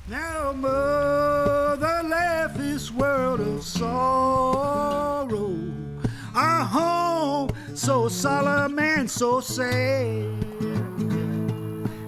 Now mother left this world of sorrow, our home so solemn and so sad,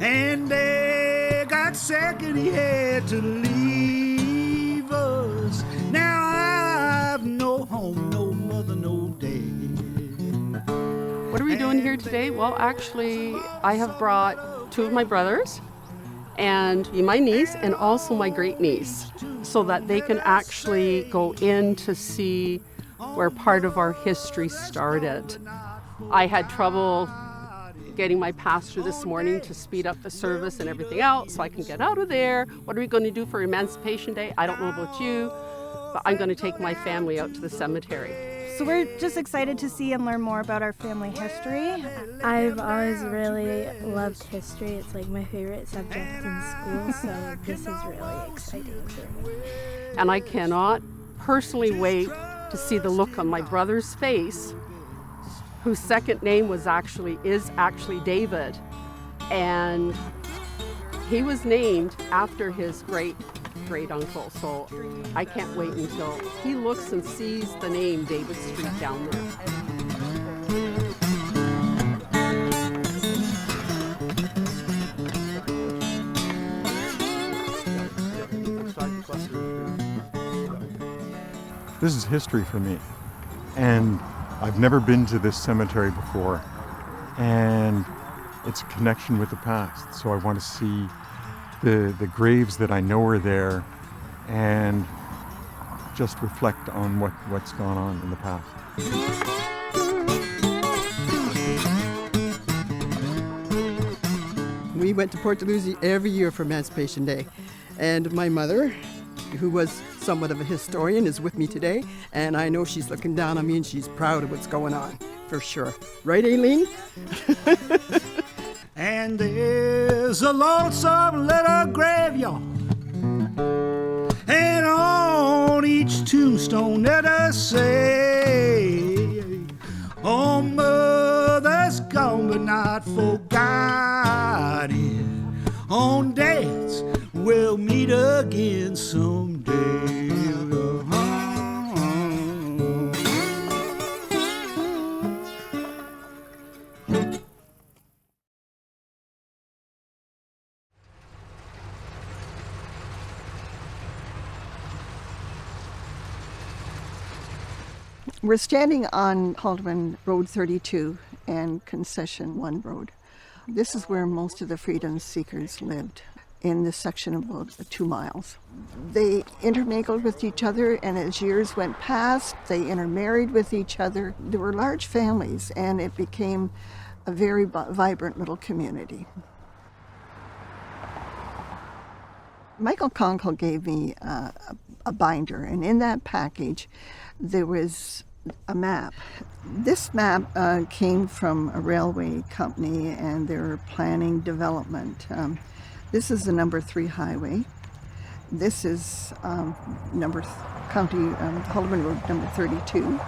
and they got sick and he had to leave us. Now I've no home, no mother, no dad. What are we doing here today? Well, actually, I have brought two of my brothers and my niece and also my great niece so that they can actually go in to see where part of our history started. I had trouble getting my pastor this morning to speed up the service and everything else so I can get out of there. What are we going to do for Emancipation Day? I don't know about you, but I'm going to take my family out to the cemetery. So we're just excited to see and learn more about our family history. I've always really loved history. It's like my favorite subject in school, so this is really exciting for me. And I cannot personally wait to see the look on my brother's face, whose second name is actually David, and he was named after his great uncle. So I can't wait until he looks and sees the name David Street down there. This is history for me, and I've never been to this cemetery before, and it's a connection with the past. So I want to see the graves that I know are there and just reflect on what's gone on in the past. We went to Port Dalhousie every year for Emancipation Day, and my mother, who was somewhat of a historian, is with me today, and I know she's looking down on me and she's proud of what's going on, for sure. Right, Aileen? And there's a lonesome little graveyard, and on each tombstone it'll say, oh, mother's gone but not forgotten. On dads we'll meet again someday. We're standing on Haldeman Road 32 and Concession 1 Road. This is where most of the freedom seekers lived, in this section of about 2 miles. They intermingled with each other, and as years went past, they intermarried with each other. There were large families, and it became a very vibrant little community. Michael Conkle gave me a binder, and in that package there was a map. This map came from a railway company, and they were planning development. This is the number 3 highway. This is Haldeman Road number 32,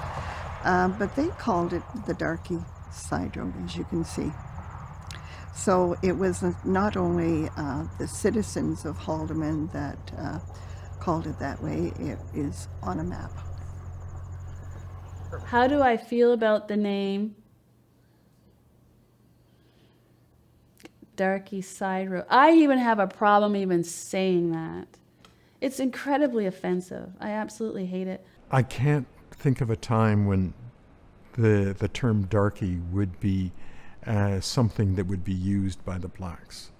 but they called it the Darky Side Road, as you can see. So it was not only the citizens of Haldeman that called it that way, it is on a map. How do I feel about the name Darky Side Road? I even have a problem even saying that. It's incredibly offensive. I absolutely hate it. I can't think of a time when the term darky would be something that would be used by the blacks.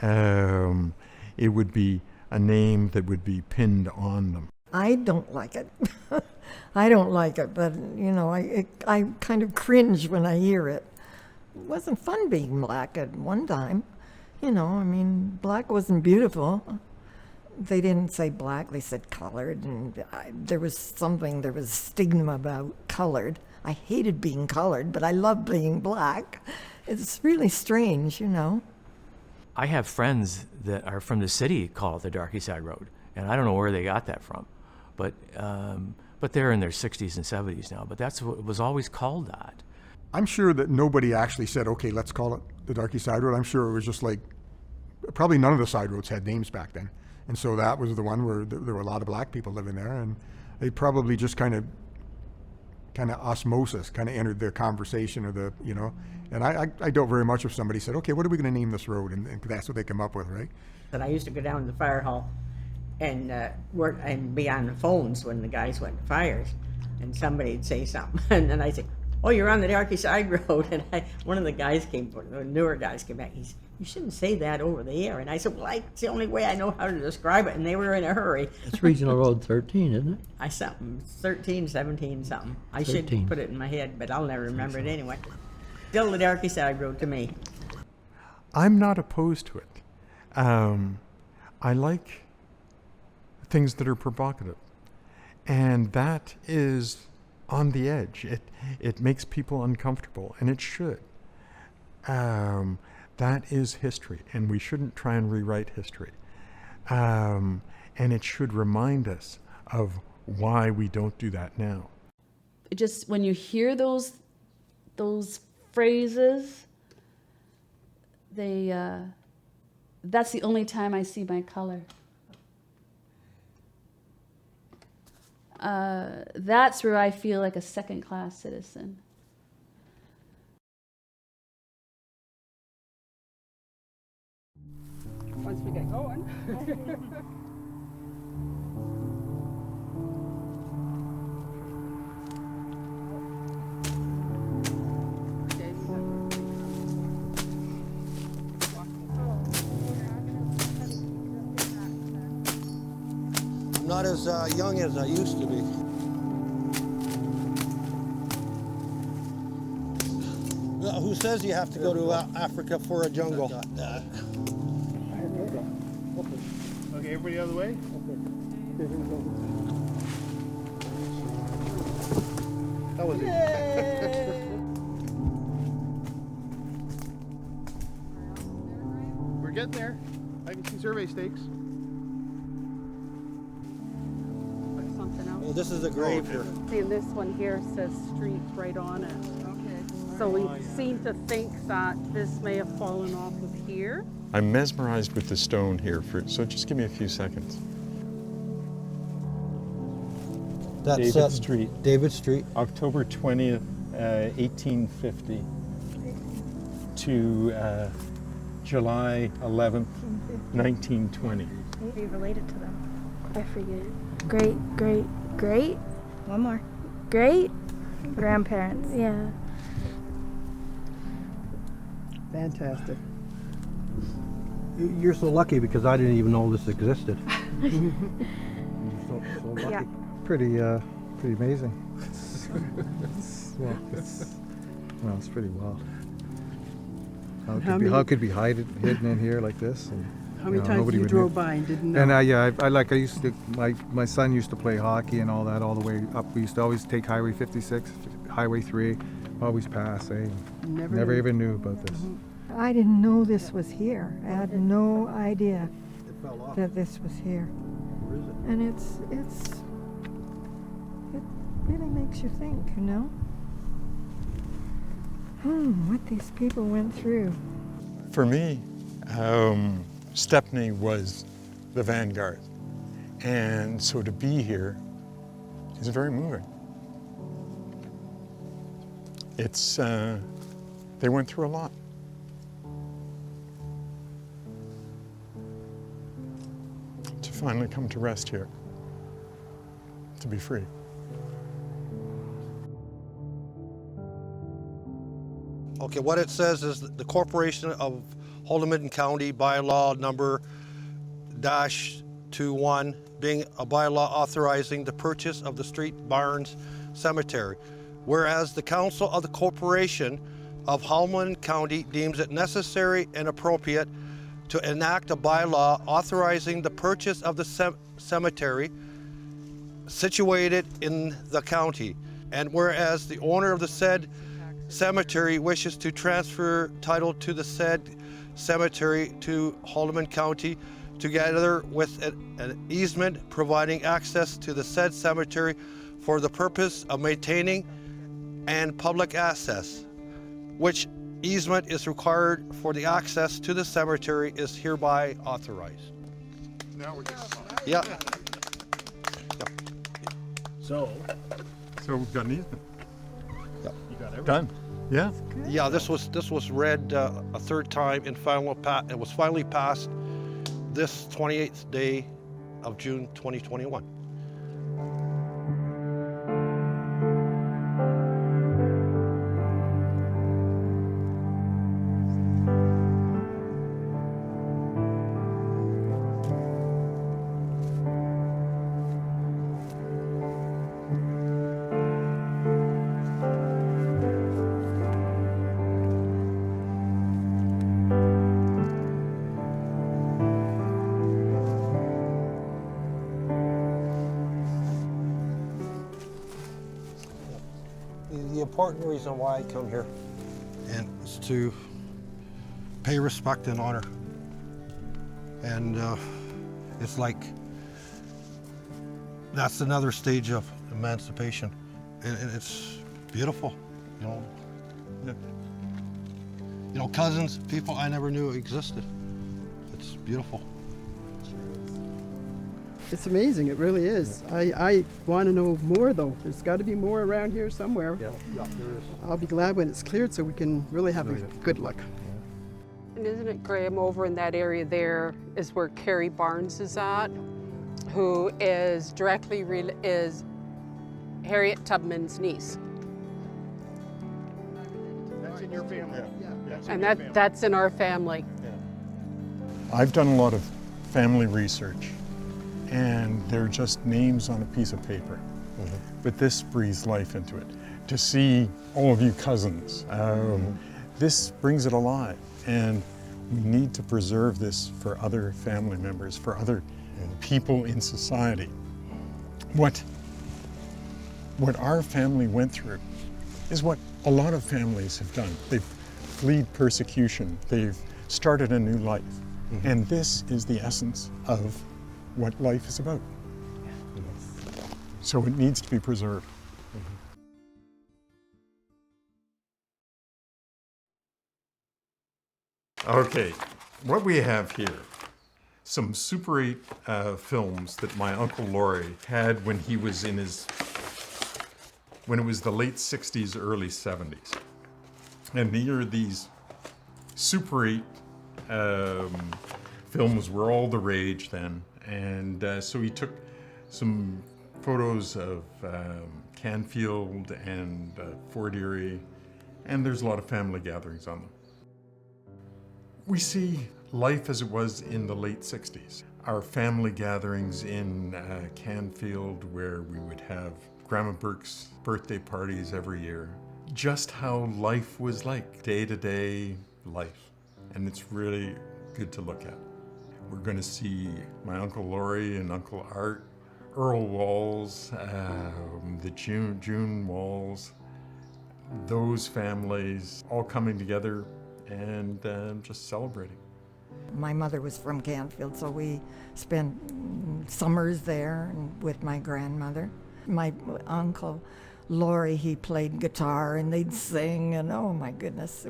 It would be a name that would be pinned on them. I don't like it. I don't like it, but you know, I kind of cringe when I hear it. It wasn't fun being black at one time. You know, I mean, black wasn't beautiful. They didn't say black, they said colored, and there was stigma about colored. I hated being colored, but I loved being black. It's really strange, you know. I have friends that are from the city call it the Darky Side Road, and I don't know where they got that from, but they're in their 60s and 70s now, but that's what it was always called that. I'm sure that nobody actually said, okay, let's call it the Darky Side Road. I'm sure it was just like, probably none of the side roads had names back then. And so that was the one where there were a lot of black people living there, and they probably just kind of osmosis kind of entered the conversation, or the, you know. And I doubt very much if somebody said, okay, what are we going to name this road? And that's what they come up with, right? And I used to go down to the fire hall and work and be on the phones when the guys went to fires, and somebody'd say something, and then I'd say, "Oh, you're on the Darky Side Road," and one of the guys the newer guys came back. He said, "You shouldn't say that over the air." And I said, "Well, it's the only way I know how to describe it," and they were in a hurry. It's Regional Road 13, isn't it? 13, 17, something. I 13. should put it in my head, but I'll never remember it anyway. Still the Darky Side Road to me. I'm not opposed to it. I like things that are provocative, and that is on the edge. It makes people uncomfortable, and it should. That is history, and we shouldn't try and rewrite history. And it should remind us of why we don't do that now. Just when you hear those phrases, that's the only time I see my color. That's where I feel like a second-class citizen. Once we get going. I'm not as young as I used to be. Who says you have to go to Africa for a jungle? Okay, everybody out of the way? That was it. We're getting there. I can see survey stakes. Well, this is a grave here. See, this one here says street right on it. Okay. So we seem to think that this may have fallen off of here. I'm mesmerized with the stone here, so just give me a few seconds. That's David Street. David Street. October 20th, 1850 to July 11th, 1920. Be related to them. I forget. Great. One more. Great Grandparents. Yeah. Fantastic. You're so lucky because I didn't even know this existed. so lucky. Yeah. Pretty amazing. It's pretty wild. How could be hidden in here like this? And, how many times you drove by and didn't know? And I used to, my son used to play hockey and all that all the way up. We used to always take Highway 56, Highway 3, always pass. Never even knew about this. I didn't know this was here. I had no idea that this was here. Where is it? And it really makes you think, you know? What these people went through. For me, Stepney was the vanguard. And so to be here is very moving. It's, they went through a lot. To finally come to rest here, to be free. Okay, what it says is that the Corporation of Haldimand County bylaw number -21 being a bylaw authorizing the purchase of the Street Barns Cemetery. Whereas the Council of the Corporation of Haldimand County deems it necessary and appropriate to enact a bylaw authorizing the purchase of the cemetery situated in the county. And whereas the owner of the said cemetery wishes to transfer title to the said cemetery to Haldimand County together with an easement providing access to the said cemetery for the purpose of maintaining and public access, which easement is required for the access to the cemetery is hereby authorized. Now we're just Yeah. So we've got an easement. Yep. you got everything. Done. Yeah. Yeah, this was read a third time and it was finally passed this 28th day of June 2021. The important reason why I come here and is to pay respect and honor. And it's like that's another stage of emancipation, and it's beautiful, you know. Yeah. You know, cousins, people I never knew existed. It's beautiful. It's amazing, it really is. I want to know more though. There's got to be more around here somewhere. Yeah, there is. I'll be glad when it's cleared so we can really have a good look. And isn't it, Graham, over in that area there is where Carrie Barnes is at, who is is Harriet Tubman's niece. That's in your family. Yeah. And that's in our family. I've done a lot of family research, and they're just names on a piece of paper. But this breathes life into it. To see all of you cousins, this brings it alive. And we need to preserve this for other family members, for other people in society. What our family went through is what a lot of families have done. They've fled persecution. They've started a new life. And this is the essence of what life is about. So it needs to be preserved. Okay, what we have here, some Super 8 films that my Uncle Laurie had when he was when it was the late 60s, early 70s. And these Super 8 films were all the rage then. And so he took some photos of Canfield and Fort Erie, and there's a lot of family gatherings on them. We see life as it was in the late 60s. Our family gatherings in Canfield, where we would have Grandma Burke's birthday parties every year. Just how life was like, day-to-day life. And it's really good to look at. We're going to see my Uncle Laurie and Uncle Art, Earl Walls, the June Walls, those families all coming together and just celebrating. My mother was from Canfield, so we spent summers there with my grandmother. My Uncle Laurie, he played guitar and they'd sing, and oh my goodness,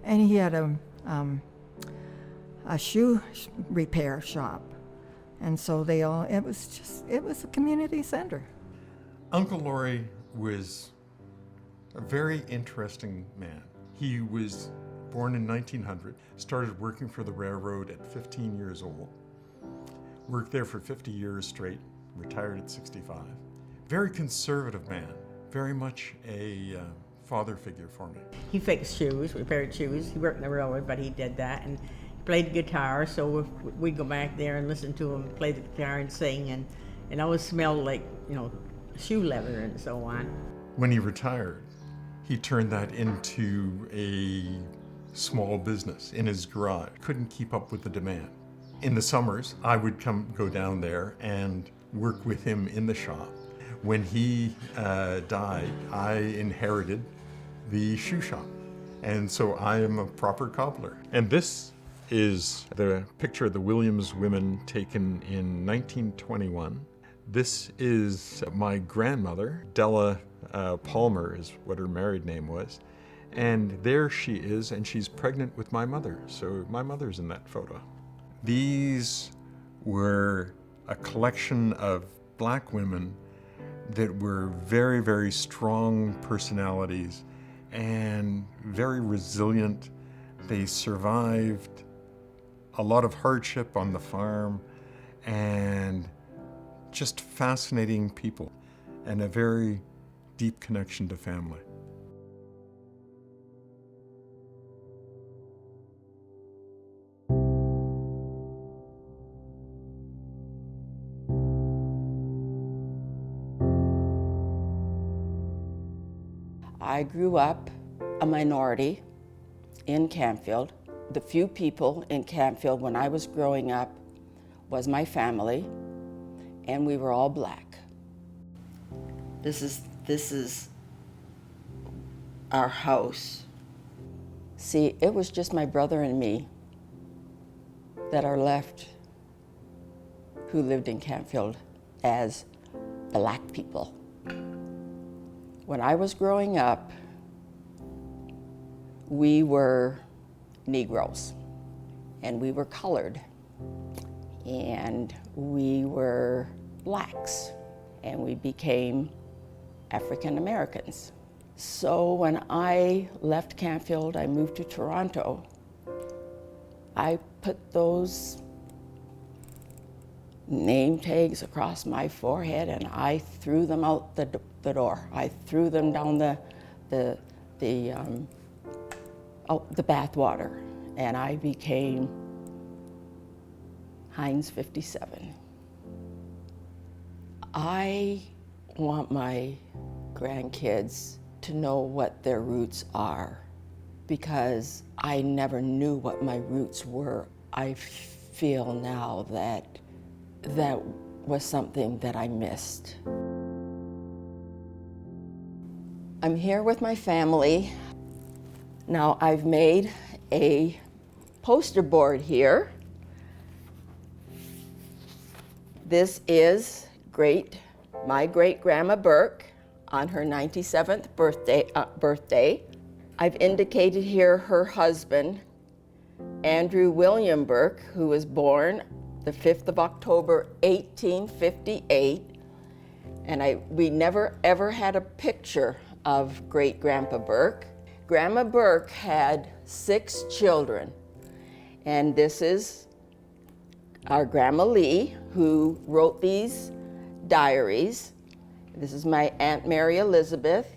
and he had a shoe repair shop. And so it was a community center. Uncle Laurie was a very interesting man. He was born in 1900, started working for the railroad at 15 years old, worked there for 50 years straight, retired at 65. Very conservative man, very much a father figure for me. He fixed shoes, repaired shoes. He worked in the railroad, but he did that, and played guitar, so we'd go back there and listen to him play the guitar and sing, and it always smelled like, you know, shoe leather and so on. When he retired, he turned that into a small business in his garage. Couldn't keep up with the demand. In the summers, I would go down there and work with him in the shop. When he died, I inherited the shoe shop. And so I am a proper cobbler. And this is the picture of the Williams women taken in 1921. This is my grandmother, Della Palmer is what her married name was. And there she is, and she's pregnant with my mother. So my mother's in that photo. These were a collection of Black women that were very, very strong personalities and very resilient. They survived a lot of hardship on the farm and just fascinating people and a very deep connection to family. I grew up a minority in Canfield. The few people in Canfield when I was growing up was my family, and we were all Black. This is our house. See, it was just my brother and me that are left who lived in Canfield as Black people. When I was growing up, we were Negroes, and we were colored, and we were Blacks, and we became African Americans. So when I left Canfield, I moved to Toronto. I put those name tags across my forehead and I threw them out the door. I threw them down the bathwater, and I became Heinz 57. I want my grandkids to know what their roots are, because I never knew what my roots were. I feel now that that was something that I missed. I'm here with my family. Now I've made a poster board here. This is my great-grandma Burke on her 97th birthday. I've indicated here her husband, Andrew William Burke, who was born the 5th of October, 1858. And we never ever had a picture of great-grandpa Burke. Grandma Burke had 6 children. And this is our Grandma Lee, who wrote these diaries. This is my Aunt Mary Elizabeth.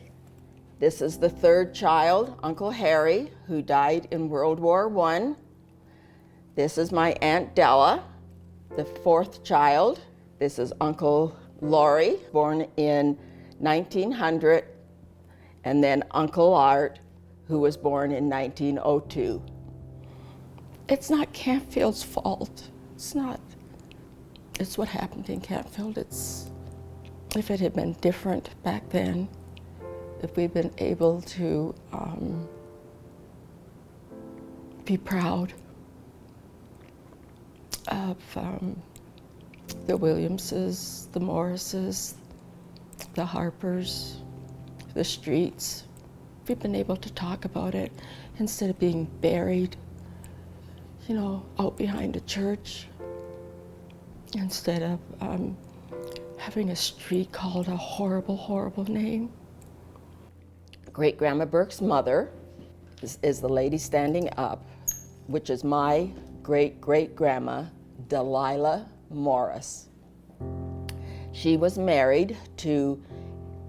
This is the 3rd child, Uncle Harry, who died in World War I. This is my Aunt Della, the 4th child. This is Uncle Laurie, born in 1900, and then Uncle Art, who was born in 1902. It's not Canfield's fault. It's not. It's what happened in Canfield. If it had been different back then, if we'd been able to be proud of the Williamses, the Morrises, the Harpers, the Streets. We've been able to talk about it instead of being buried, out behind a church, instead of having a street called a horrible, horrible name. Great-Grandma Burke's mother is the lady standing up, which is my great-great-grandma, Delilah Morris. She was married to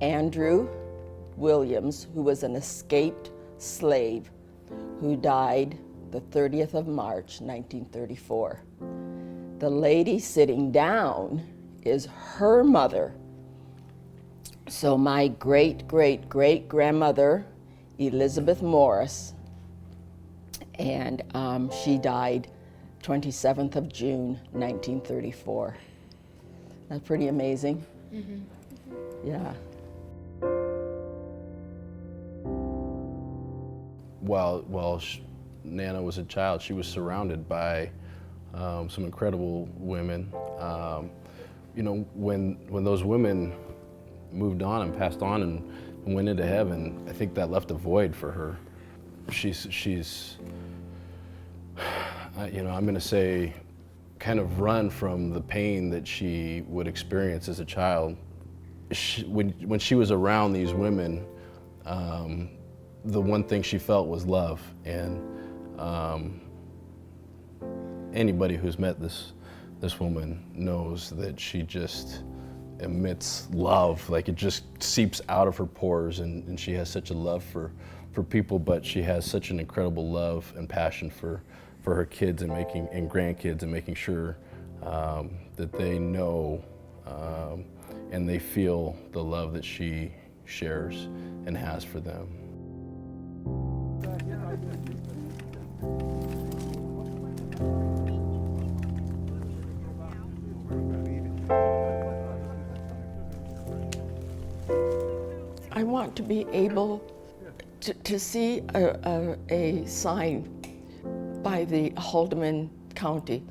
Andrew Williams, who was an escaped slave who died the 30th of March, 1934. The lady sitting down is her mother. So my great-great-great-grandmother, Elizabeth Morris, and she died 27th of June, 1934. That's pretty amazing. Mm-hmm. Yeah. While Nana was a child, she was surrounded by some incredible women. When those women moved on and passed on and went into heaven, I think that left a void for her. She's I'm going to say kind of run from the pain that she would experience as a child. When she was around these women, the one thing she felt was love. And anybody who's met this woman knows that she just emits love. Like, it just seeps out of her pores, and she has such a love for people, but she has such an incredible love and passion for her kids and grandkids, and making sure that they know and they feel the love that she shares and has for them. I want to be able to see a sign by the Haldeman County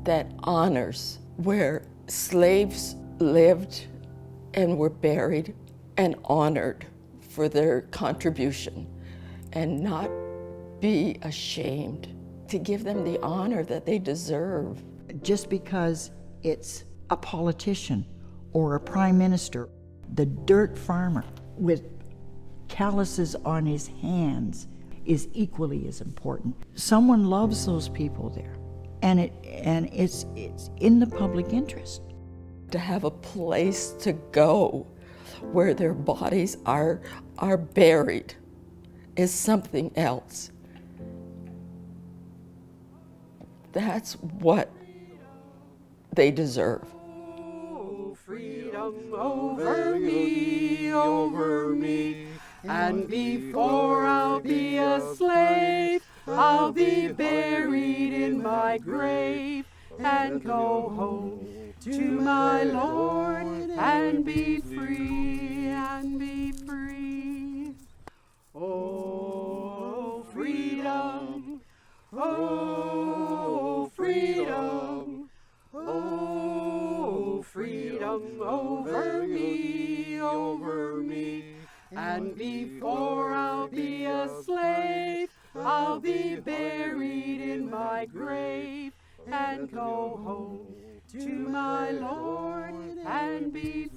that honors where slaves lived and were buried and honored for their contribution, and not be ashamed, to give them the honor that they deserve. Just because it's a politician or a prime minister, the dirt farmer with calluses on his hands is equally as important. Someone loves those people there, and it's in the public interest. To have a place to go where their bodies are buried is something else. That's what they deserve. Freedom over me, and before I'll be a slave, I'll be buried in my grave, and go home to my Lord, and be free, and be free. Oh, freedom, oh, freedom, oh, freedom over me, and before I'll be a slave, I'll be buried in my grave, and go home to my Lord, and be free.